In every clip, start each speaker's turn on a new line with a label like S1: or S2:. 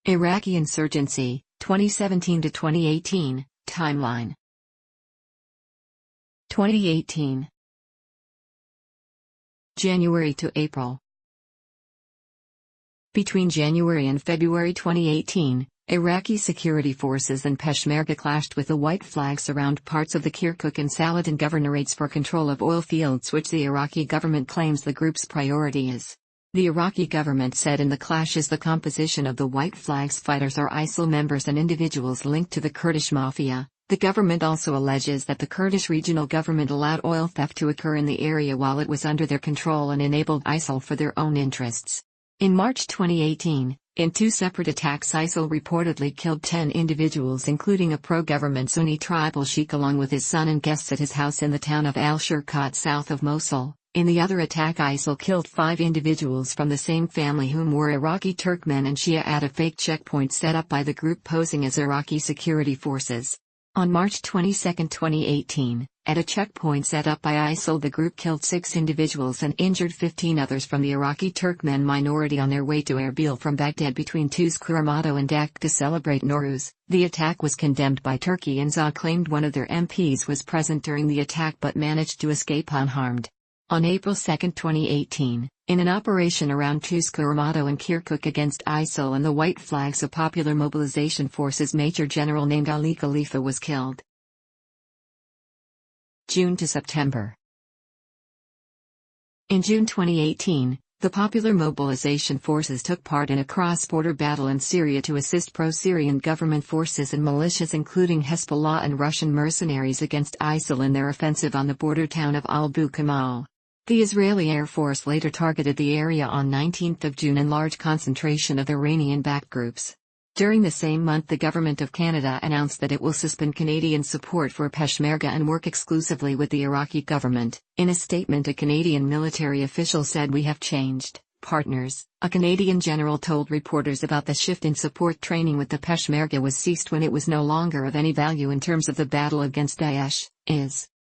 S1: Iraqi insurgency, 2017 to 2018, timeline. 2018. January to April. Between January and February 2018, Iraqi security forces and Peshmerga clashed with the white flags around parts of the Kirkuk and Saladin governorates for control of oil fields, which the Iraqi government claims the group's priority is. The Iraqi government said in the clashes the composition of the white flags fighters are ISIL members and individuals linked to the Kurdish mafia. The government also alleges that the Kurdish regional government allowed oil theft to occur in the area while it was under their control and enabled ISIL for their own interests. In March 2018, in two separate attacks, ISIL reportedly killed 10 individuals, including a pro-government Sunni tribal sheikh along with his son and guests at his house in the town of al-Shirkat south of Mosul. In the other attack, ISIL killed 5 individuals from the same family whom were Iraqi Turkmen and Shia at a fake checkpoint set up by the group posing as Iraqi security forces. On March 22, 2018, at a checkpoint set up by ISIL, the group killed 6 individuals and injured 15 others from the Iraqi Turkmen minority on their way to Erbil from Baghdad between Tuzkuramato and Dak to celebrate Nowruz. The attack was condemned by Turkey, and ZA claimed one of their MPs was present during the attack but managed to escape unharmed. On April 2, 2018, in an operation around Tuzkuramato and Kirkuk against ISIL and the White Flags, a Popular Mobilization Forces Major General named Ali Khalifa was killed. June to September. In June 2018, the Popular Mobilization Forces took part in a cross-border battle in Syria to assist pro-Syrian government forces and militias including Hezbollah and Russian mercenaries against ISIL in their offensive on the border town of al-Bukamal. The Israeli Air Force later targeted the area on 19 June in large concentration of Iranian-backed groups. During the same month, the Government of Canada announced that it will suspend Canadian support for Peshmerga and work exclusively with the Iraqi government. In a statement, a Canadian military official said, "We have changed partners." A Canadian general told reporters about the shift in support. Training with the Peshmerga was ceased when it was no longer of any value in terms of the battle against Daesh.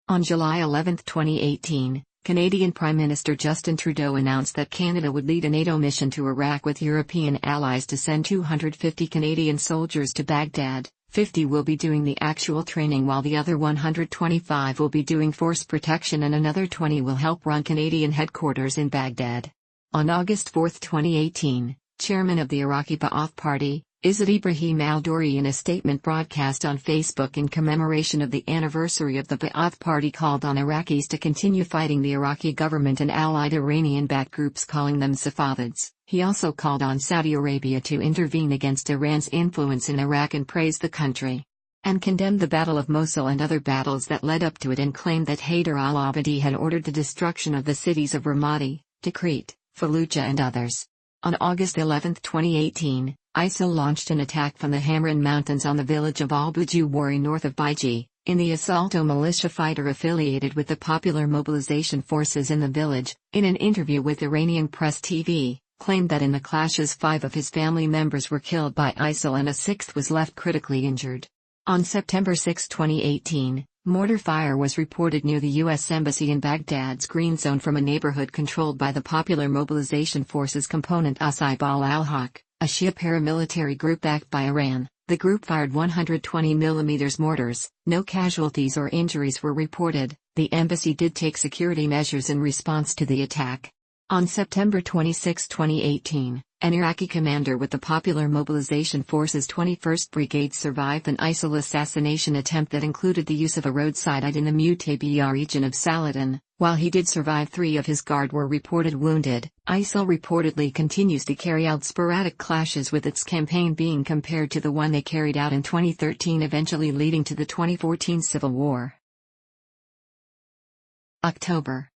S1: On July 11, 2018, Canadian Prime Minister Justin Trudeau announced that Canada would lead a NATO mission to Iraq with European allies to send 250 Canadian soldiers to Baghdad. 50 will be doing the actual training while the other 125 will be doing force protection and another 20 will help run Canadian headquarters in Baghdad. On August 4, 2018, Chairman of the Iraqi Ba'ath Party, Izzat Ibrahim al-Douri, in a statement broadcast on Facebook in commemoration of the anniversary of the Ba'ath Party, called on Iraqis to continue fighting the Iraqi government and allied Iranian-backed groups, calling them Safavids. He also called on Saudi Arabia to intervene against Iran's influence in Iraq and praised the country and condemned the Battle of Mosul and other battles that led up to it, and claimed that Haider al-Abadi had ordered the destruction of the cities of Ramadi, Tikrit, Fallujah and others. On August 11, 2018, ISIL launched an attack from the Hamran Mountains on the village of al-Bujuwari north of Baiji. In the assault, a militia fighter affiliated with the Popular Mobilization Forces in the village, in an interview with Iranian Press TV, claimed that in the clashes 5 of his family members were killed by ISIL and a 6th was left critically injured. On September 6, 2018, mortar fire was reported near the U.S. Embassy in Baghdad's Green Zone from a neighborhood controlled by the Popular Mobilization Forces component Asayb al-Haq, a Shia paramilitary group backed by Iran. The group fired 120 mm mortars. No casualties or injuries were reported. The embassy did take security measures in response to the attack. On September 26, 2018, an Iraqi commander with the Popular Mobilization Forces 21st Brigade survived an ISIL assassination attempt that included the use of a roadside ID in the Mutabiyah region of Saladin. While he did survive, 3 of his guard were reported wounded. ISIL reportedly continues to carry out sporadic clashes, with its campaign being compared to the one they carried out in 2013, eventually leading to the 2014 civil war. October.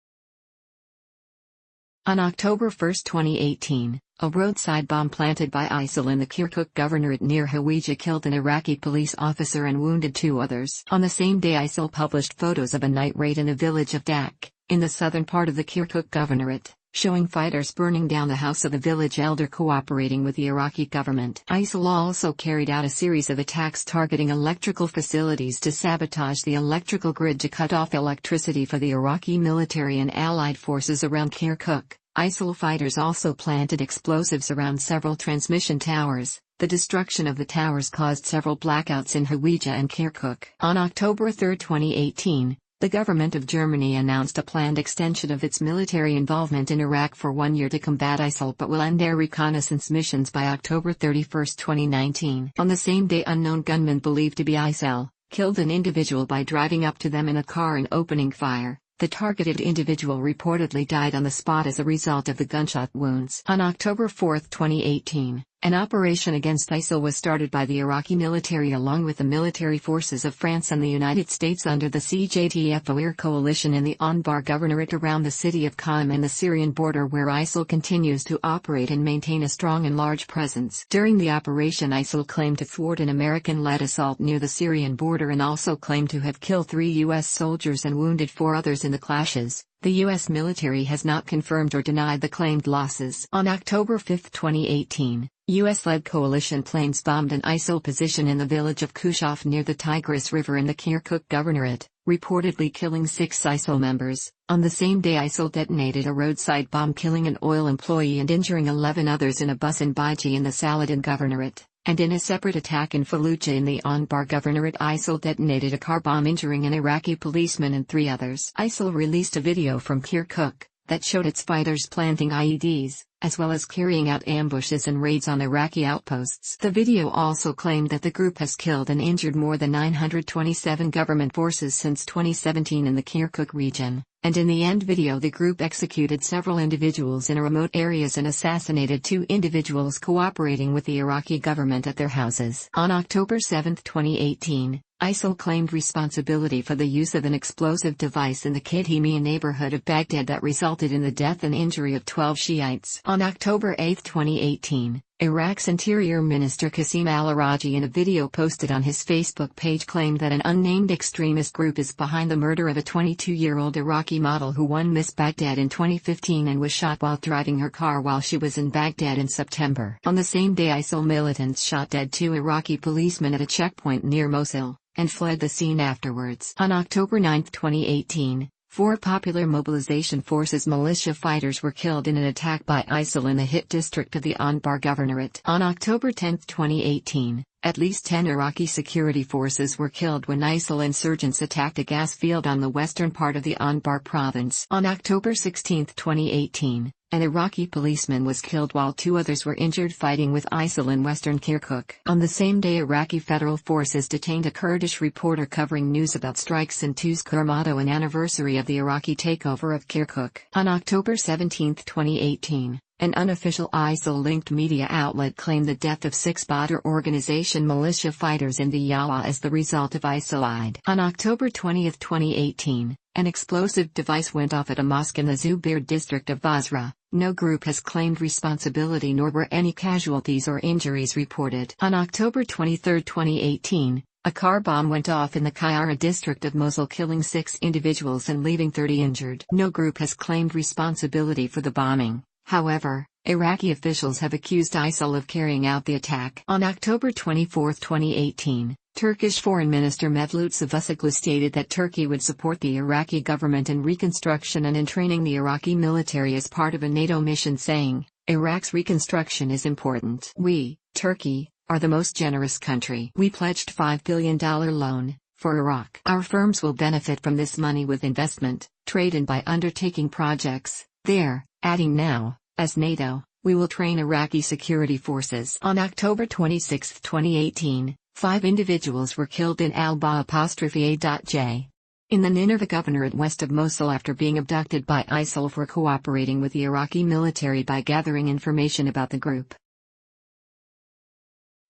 S1: On October 1, 2018, a roadside bomb planted by ISIL in the Kirkuk governorate near Hawija killed an Iraqi police officer and wounded 2 others. On the same day, ISIL published photos of a night raid in the village of Dak, in the southern part of the Kirkuk governorate, showing fighters burning down the house of the village elder cooperating with the Iraqi government. ISIL also carried out a series of attacks targeting electrical facilities to sabotage the electrical grid to cut off electricity for the Iraqi military and allied forces around Kirkuk. ISIL fighters also planted explosives around several transmission towers, The destruction of the towers caused several blackouts in Hawija and Kirkuk. On October 3, 2018, the government of Germany announced a planned extension of its military involvement in Iraq for 1 year to combat ISIL but will end air reconnaissance missions by October 31, 2019. On the same day, unknown gunmen believed to be ISIL killed an individual by driving up to them in a car and opening fire. The targeted individual reportedly died on the spot as a result of the gunshot wounds. On October 4, 2018, an operation against ISIL was started by the Iraqi military along with the military forces of France and the United States under the CJTF-OIR coalition in the Anbar governorate around the city of Qom and the Syrian border, where ISIL continues to operate and maintain a strong and large presence. During the operation, ISIL claimed to thwart an American-led assault near the Syrian border and also claimed to have killed 3 U.S. soldiers and wounded 4 others in the clashes. The U.S. military has not confirmed or denied the claimed losses. On October 5, 2018, U.S.-led coalition planes bombed an ISIL position in the village of Kushaf near the Tigris River in the Kirkuk governorate, reportedly killing 6 ISIL members. On the same day, ISIL detonated a roadside bomb, killing an oil employee and injuring 11 others in a bus in Baiji in the Saladin governorate. And in a separate attack in Fallujah in the Anbar governorate, ISIL detonated a car bomb, injuring an Iraqi policeman and 3 others. ISIL released a video from Kirkuk that showed its fighters planting IEDs, as well as carrying out ambushes and raids on Iraqi outposts. The video also claimed that the group has killed and injured more than 927 government forces since 2017 in the Kirkuk region, and in the end video the group executed several individuals in remote areas and assassinated 2 individuals cooperating with the Iraqi government at their houses. On October 7, 2018, ISIL claimed responsibility for the use of an explosive device in the Kadhimiya neighborhood of Baghdad that resulted in the death and injury of 12 Shiites. On October 8, 2018, Iraq's Interior Minister Qasim al-Araji, in a video posted on his Facebook page, claimed that an unnamed extremist group is behind the murder of a 22-year-old Iraqi model who won Miss Baghdad in 2015 and was shot while driving her car while she was in Baghdad in September. On the same day, ISIL militants shot dead 2 Iraqi policemen at a checkpoint near Mosul, and fled the scene afterwards. On October 9, 2018, 4 Popular Mobilization Forces militia fighters were killed in an attack by ISIL in the Hit district of the Anbar governorate. On October 10, 2018, at least 10 Iraqi security forces were killed when ISIL insurgents attacked a gas field on the western part of the Anbar province. On October 16, 2018, an Iraqi policeman was killed while 2 others were injured fighting with ISIL in western Kirkuk. On the same day, Iraqi federal forces detained a Kurdish reporter covering news about strikes in Tuz Kurmato, an anniversary of the Iraqi takeover of Kirkuk. On October 17, 2018, an unofficial ISIL-linked media outlet claimed the death of 6 Badr organization militia fighters in Diyala as the result of ISIL-ID. On October 20, 2018, an explosive device went off at a mosque in the Zubair district of Basra. No group has claimed responsibility, nor were any casualties or injuries reported. On October 23, 2018, a car bomb went off in the Kayara district of Mosul, killing 6 individuals and leaving 30 injured. No group has claimed responsibility for the bombing. However, Iraqi officials have accused ISIL of carrying out the attack. On October 24, 2018, Turkish Foreign Minister Mevlut Cavusoglu stated that Turkey would support the Iraqi government in reconstruction and in training the Iraqi military as part of a NATO mission, saying, "Iraq's reconstruction is important. We, Turkey, are the most generous country. We pledged $5 billion loan for Iraq. Our firms will benefit from this money with investment, trade and by undertaking projects there," adding, "Now, as NATO, we will train Iraqi security forces." On October 26, 2018, 5 individuals were killed in Al-Ba'(A)J. in the Nineveh governorate west of Mosul after being abducted by ISIL for cooperating with the Iraqi military by gathering information about the group.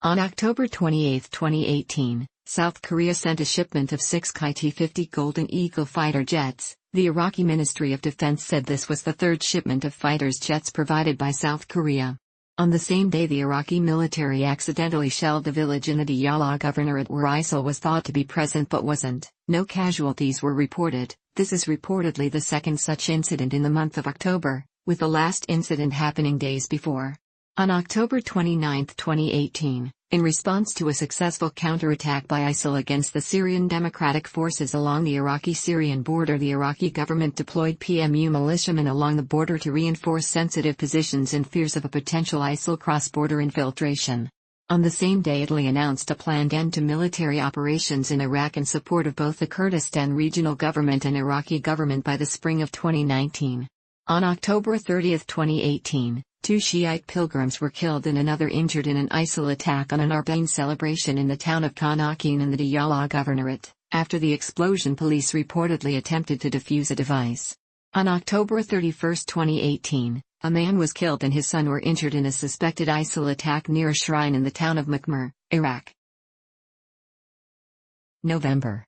S1: On October 28, 2018, South Korea sent a shipment of 6 KT-50 Golden Eagle fighter jets. The Iraqi Ministry of Defense said this was the 3rd shipment of fighters jets provided by South Korea. On the same day, the Iraqi military accidentally shelled the village in the Diyala governorate where ISIL was thought to be present but wasn't. No casualties were reported. This is reportedly the 2nd such incident in the month of October, with the last incident happening days before. On October 29, 2018, in response to a successful counterattack by ISIL against the Syrian Democratic Forces along the Iraqi-Syrian border, the Iraqi government deployed PMU militiamen along the border to reinforce sensitive positions in fears of a potential ISIL cross-border infiltration. On the same day, Italy announced a planned end to military operations in Iraq in support of both the Kurdistan Regional Government and Iraqi government by the spring of 2019. On October 30, 2018, 2 Shiite pilgrims were killed and another injured in an ISIL attack on an Arbaeen celebration in the town of Khanaqin in the Diyala Governorate. After the explosion, police reportedly attempted to defuse a device. On October 31, 2018, a man was killed and his son were injured in a suspected ISIL attack near a shrine in the town of Makmur, Iraq. November.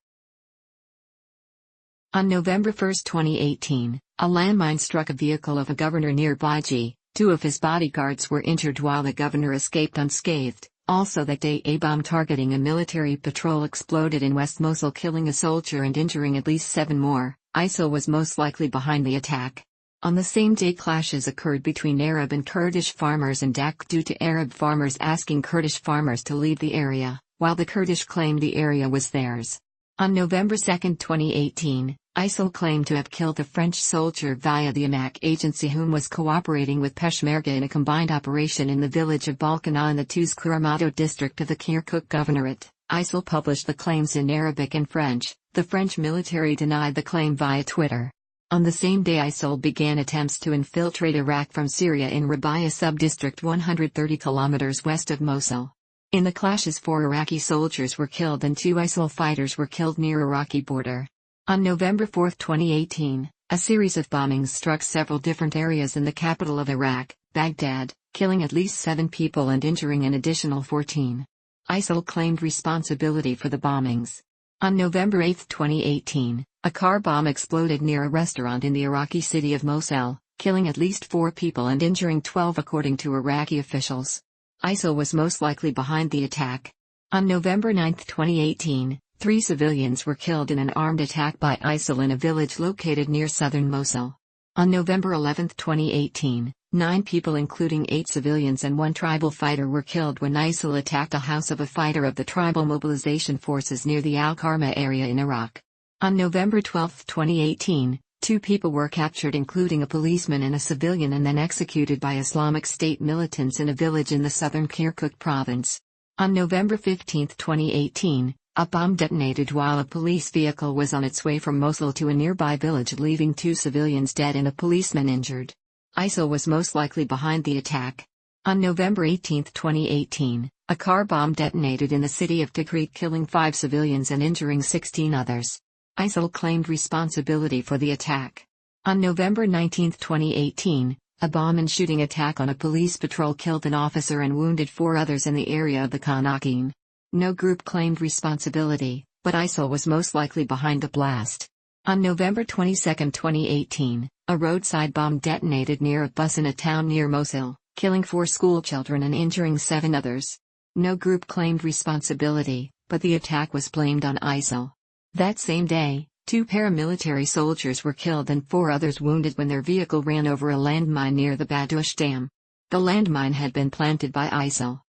S1: On November 1, 2018, a landmine struck a vehicle of a governor near Baiji. 2 of his bodyguards were injured while the governor escaped unscathed. Also that day, a bomb targeting a military patrol exploded in West Mosul, killing a soldier and injuring at least 7 more. ISIL was most likely behind the attack. On the same day, clashes occurred between Arab and Kurdish farmers in Dak due to Arab farmers asking Kurdish farmers to leave the area, while the Kurdish claimed the area was theirs. On November 2, 2018, ISIL claimed to have killed a French soldier via the Iraqi agency whom was cooperating with Peshmerga in a combined operation in the village of Balkana in the Tuz Kuramado district of the Kirkuk Governorate. ISIL published the claims in Arabic and French. The French military denied the claim via Twitter. On the same day, ISIL began attempts to infiltrate Iraq from Syria in Rabia sub-district 130 kilometers west of Mosul. In the clashes, 4 Iraqi soldiers were killed and 2 ISIL fighters were killed near Iraqi border. On November 4, 2018, a series of bombings struck several different areas in the capital of Iraq, Baghdad, killing at least 7 people and injuring an additional 14. ISIL claimed responsibility for the bombings. On November 8, 2018, a car bomb exploded near a restaurant in the Iraqi city of Mosul, killing at least 4 people and injuring 12 according to Iraqi officials. ISIL was most likely behind the attack. On November 9, 2018, 3 civilians were killed in an armed attack by ISIL in a village located near southern Mosul. On November 11, 2018, 9 people including 8 civilians and 1 tribal fighter were killed when ISIL attacked a house of a fighter of the Tribal Mobilization Forces near the Al-Karma area in Iraq. On November 12, 2018, 2 people were captured including a policeman and a civilian and then executed by Islamic State militants in a village in the southern Kirkuk province. On November 15, 2018, a bomb detonated while a police vehicle was on its way from Mosul to a nearby village, leaving 2 civilians dead and a policeman injured. ISIL was most likely behind the attack. On November 18, 2018, a car bomb detonated in the city of Tikrit, killing 5 civilians and injuring 16 others. ISIL claimed responsibility for the attack. On November 19, 2018, a bomb and shooting attack on a police patrol killed an officer and wounded 4 others in the area of the Khanaqin. No group claimed responsibility, but ISIL was most likely behind the blast. On November 22, 2018, a roadside bomb detonated near a bus in a town near Mosul, killing 4 schoolchildren and injuring 7 others. No group claimed responsibility, but the attack was blamed on ISIL. That same day, 2 paramilitary soldiers were killed and 4 others wounded when their vehicle ran over a landmine near the Badush Dam. The landmine had been planted by ISIL.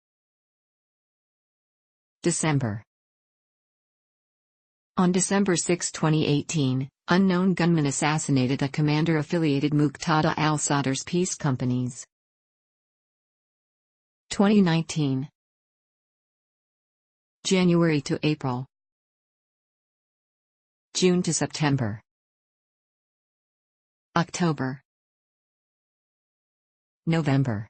S1: December. On December 6, 2018, unknown gunmen assassinated a commander affiliated Muqtada al-Sadrs peace companies. 2019. January to April. June to September. October. November.